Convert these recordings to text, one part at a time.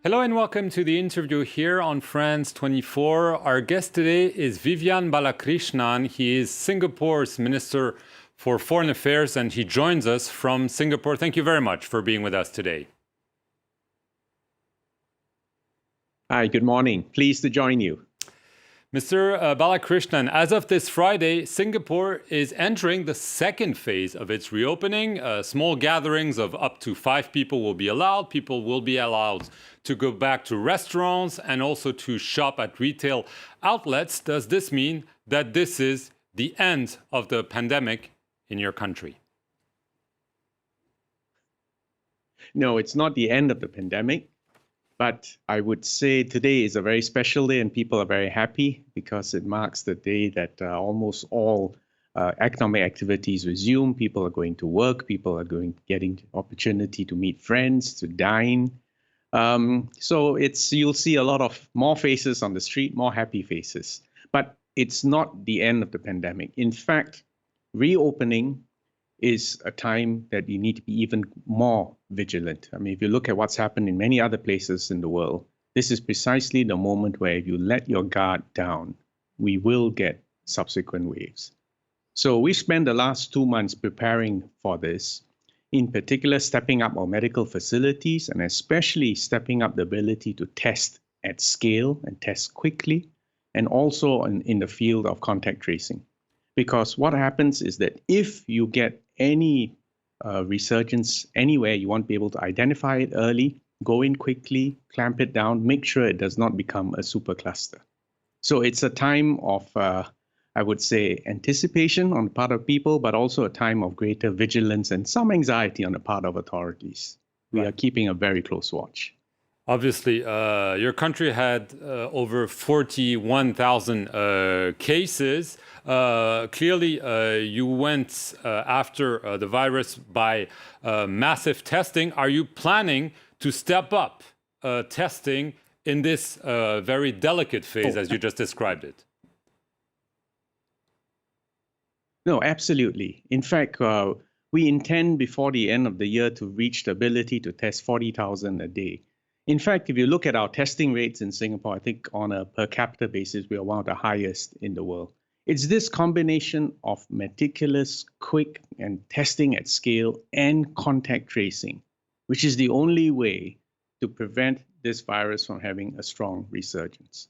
Hello and welcome to the interview here on France 24. Our guest today is Vivian Balakrishnan. He is Singapore's Minister for Foreign Affairs and he joins us from Singapore. Thank you very much for being with us today. Hi, good morning. Pleased to join you. Mr. Balakrishnan, as of this Friday, Singapore is entering the second phase of its reopening. Small gatherings of up to 5 people will be allowed. People will be allowed to go back to restaurants and also to shop at retail outlets. Does this mean that this is the end of the pandemic in your country? No, it's not the end of the pandemic. But I would say today is a very special day and people are very happy because it marks the day that almost all economic activities resume. People are going to work. People are getting the opportunity to meet friends, to dine. So you'll see a lot of more faces on the street, more happy faces. But it's not the end of the pandemic. In fact, reopening is a time that you need to be even more vigilant. I mean, if you look at what's happened in many other places in the world, this is precisely the moment where if you let your guard down, we will get subsequent waves. So we spent the last 2 months preparing for this, in particular stepping up our medical facilities and especially stepping up the ability to test at scale and test quickly, and also in the field of contact tracing. Because what happens is that if you get any resurgence anywhere, you want to be able to identify it early, go in quickly, clamp it down, make sure it does not become a supercluster. So it's a time of, I would say, anticipation on the part of people, but also a time of greater vigilance and some anxiety on the part of authorities. We are keeping a very close watch. Obviously, your country had over 41,000 cases. Clearly, you went after the virus by massive testing. Are you planning to step up testing in this very delicate phase, as you just described it? No, absolutely. In fact, we intend before the end of the year to reach the ability to test 40,000 a day. In fact, if you look at our testing rates in Singapore, I think on a per capita basis, we are one of the highest in the world. It's this combination of meticulous, quick, and testing at scale and contact tracing, which is the only way to prevent this virus from having a strong resurgence.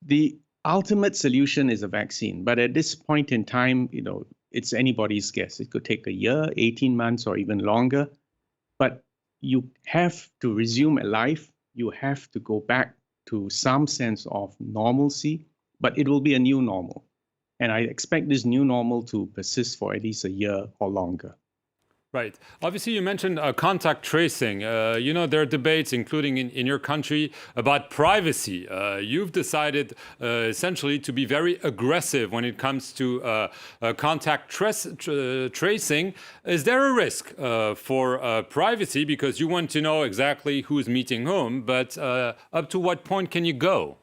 The ultimate solution is a vaccine, but at this point in time, it's anybody's guess. It could take a year, 18 months, or even longer. But you have to resume a life. You have to go back to some sense of normalcy, but it will be a new normal. And I expect this new normal to persist for at least a year or longer. Right. Obviously, you mentioned contact tracing. There are debates, including in your country, about privacy. You've decided essentially to be very aggressive when it comes to contact tracing. Is there a risk for privacy? Because you want to know exactly who's meeting whom, but up to what point can you go?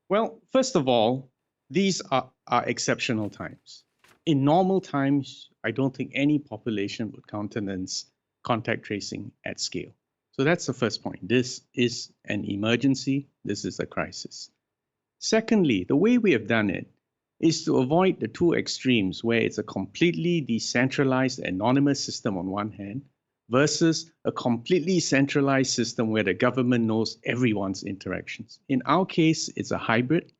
Well, first of all, these are exceptional times. In normal times, I don't think any population would countenance contact tracing at scale. So that's the first point. This is an emergency. This is a crisis. Secondly, the way we have done it is to avoid the two extremes where it's a completely decentralized, anonymous system on one hand versus a completely centralized system where the government knows everyone's interactions. In our case, it's a hybrid.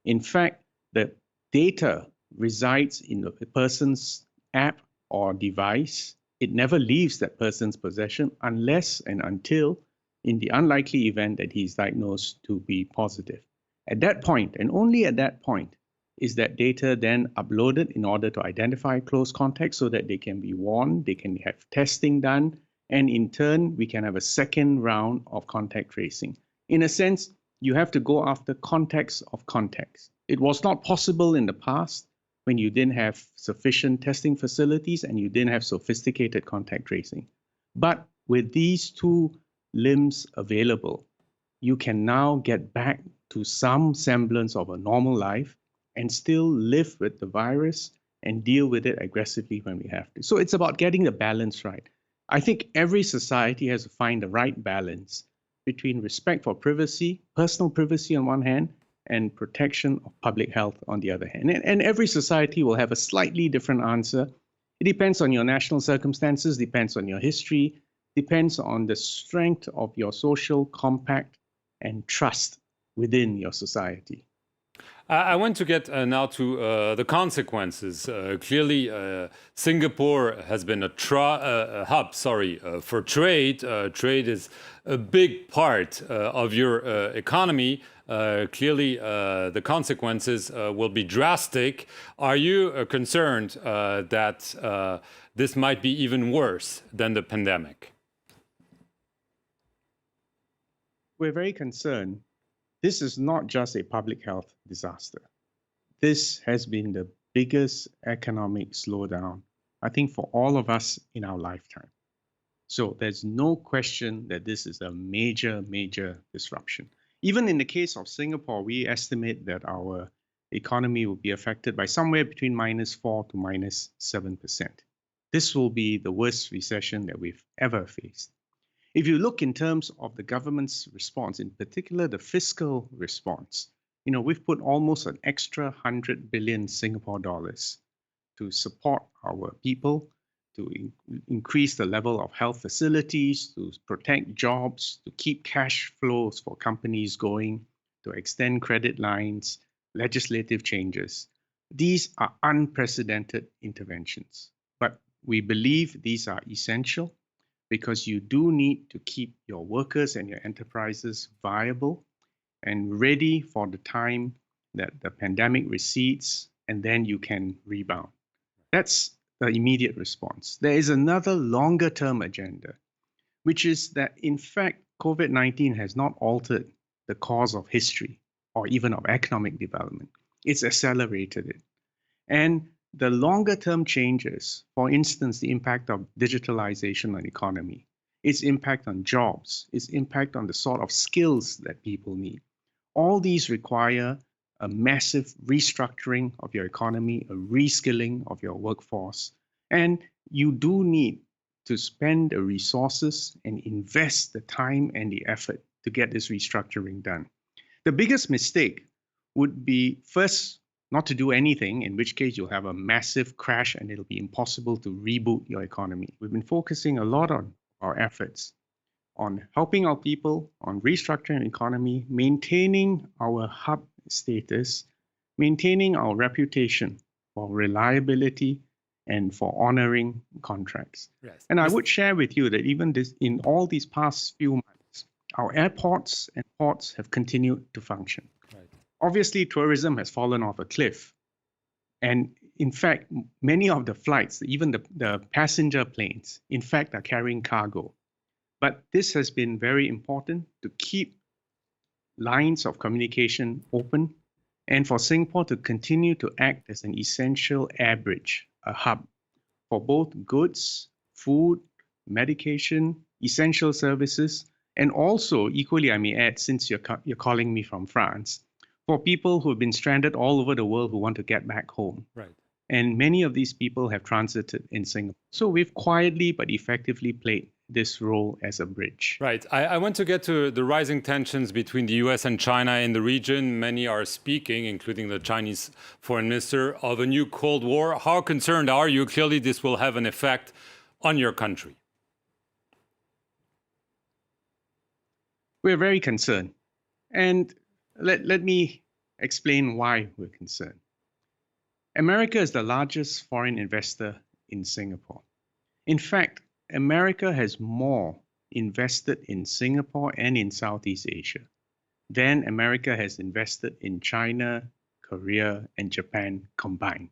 In fact, the data resides in a person's app or device. It never leaves that person's possession unless and until in the unlikely event that he's diagnosed to be positive. At that point, and only at that point, is that data then uploaded in order to identify close contacts so that they can be warned, they can have testing done, and in turn, we can have a second round of contact tracing. In a sense, you have to go after contacts of contacts. It was not possible in the past when you didn't have sufficient testing facilities and you didn't have sophisticated contact tracing. But with these two limbs available, you can now get back to some semblance of a normal life and still live with the virus and deal with it aggressively when we have to. So it's about getting the balance right. I think every society has to find the right balance between respect for privacy, personal privacy on one hand, and protection of public health on the other hand. And every society will have a slightly different answer. It depends on your national circumstances, depends on your history, depends on the strength of your social compact and trust within your society. I want to get now to the consequences. Clearly, Singapore has been a hub, for trade. Trade is a big part of your economy. Clearly, the consequences will be drastic. Are you concerned that this might be even worse than the pandemic? We're very concerned. This is not just a public health disaster. This has been the biggest economic slowdown, I think, for all of us in our lifetime. So there's no question that this is a major, major disruption. Even in the case of Singapore, we estimate that our economy will be affected by somewhere between -4 to -7%. This will be the worst recession that we've ever faced. If you look in terms of the government's response, in particular the fiscal response, we've put almost an extra 100 billion Singapore dollars to support our people, to increase the level of health facilities, to protect jobs, to keep cash flows for companies going, to extend credit lines, legislative changes. These are unprecedented interventions, but we believe these are essential because you do need to keep your workers and your enterprises viable and ready for the time that the pandemic recedes, and then you can rebound. That's the immediate response. There is another longer term agenda, which is that in fact, COVID-19 has not altered the course of history or even of economic development. It's accelerated it. And the longer term changes, for instance, the impact of digitalization on the economy, its impact on jobs, its impact on the sort of skills that people need, all these require a massive restructuring of your economy, a reskilling of your workforce. And you do need to spend the resources and invest the time and the effort to get this restructuring done. The biggest mistake would be first, not to do anything, in which case you'll have a massive crash and it'll be impossible to reboot your economy. We've been focusing a lot on our efforts on helping our people, on restructuring the economy, maintaining our hub status, maintaining our reputation for reliability and for honoring contracts. Yes. And I would share with you that even in all these past few months, our airports and ports have continued to function. Right. Obviously, tourism has fallen off a cliff. And in fact, many of the flights, even the passenger planes, in fact, are carrying cargo. But this has been very important to keep lines of communication open and for Singapore to continue to act as an essential air bridge, a hub for both goods, food, medication, essential services, and also, equally, I may add, since you're calling me from France, for people who have been stranded all over the world who want to get back home. Right. And many of these people have transited in Singapore. So we've quietly but effectively played this role as a bridge. Right. I want to get to the rising tensions between the US and China in the region. Many are speaking, including the Chinese foreign minister, of a new Cold War. How concerned are you? Clearly, this will have an effect on your country. We're very concerned. And let me explain why we're concerned. America is the largest foreign investor in Singapore. In fact, America has more invested in Singapore and in Southeast Asia than America has invested in China, Korea, and Japan combined.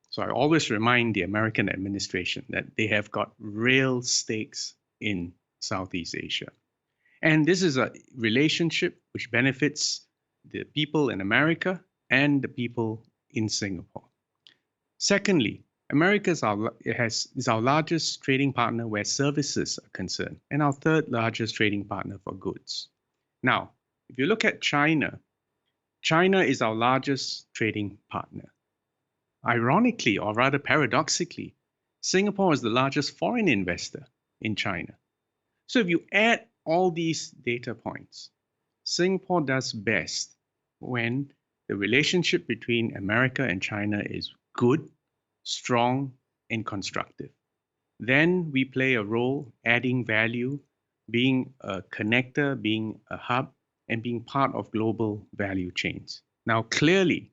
So I always remind the American administration that they have got real stakes in Southeast Asia. And this is a relationship which benefits the people in America and the people in Singapore. Secondly, America is our largest trading partner where services are concerned, and our third largest trading partner for goods. Now, if you look at China, China is our largest trading partner. Ironically, or rather paradoxically, Singapore is the largest foreign investor. in China. So if you add all these data points, Singapore does best when the relationship between America and China is good, strong, and constructive. Then we play a role adding value, being a connector, being a hub, and being part of global value chains. Now, clearly,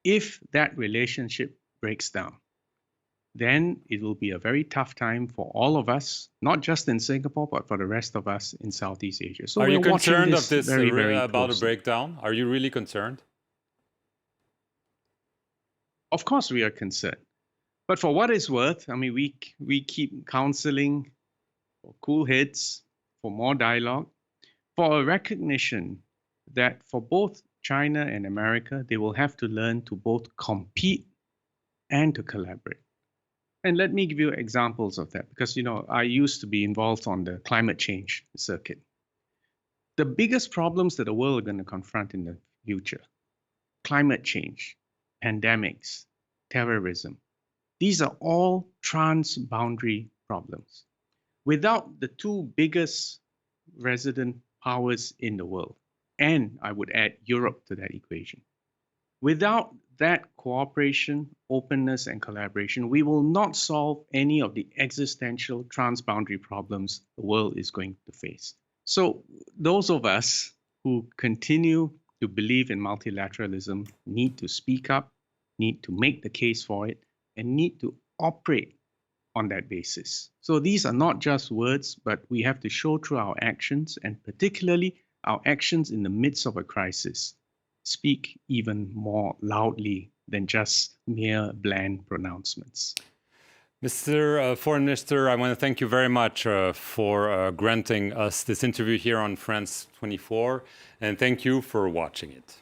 if that relationship breaks down, then it will be a very tough time for all of us, not just in Singapore, but for the rest of us in Southeast Asia. So Are you we're watching concerned this of this very, very about a closely. breakdown? Are you really concerned? Of course, we are concerned. But for what it's worth, I mean, we keep counseling for cool heads, for more dialogue, for a recognition that for both China and America, they will have to learn to both compete and to collaborate. And let me give you examples of that, because I used to be involved on the climate change circuit. The biggest problems that the world are going to confront in the future, climate change, pandemics, terrorism, these are all transboundary problems. Without the two biggest resident powers in the world, and I would add Europe to that equation, without that cooperation, openness, and collaboration, we will not solve any of the existential transboundary problems the world is going to face. So those of us who continue to believe in multilateralism need to speak up, need to make the case for it, and need to operate on that basis. So these are not just words, but we have to show through our actions, and particularly our actions in the midst of a crisis, speak even more loudly than just mere bland pronouncements. Mr. Foreign Minister, I want to thank you very much for granting us this interview here on France 24, and thank you for watching it.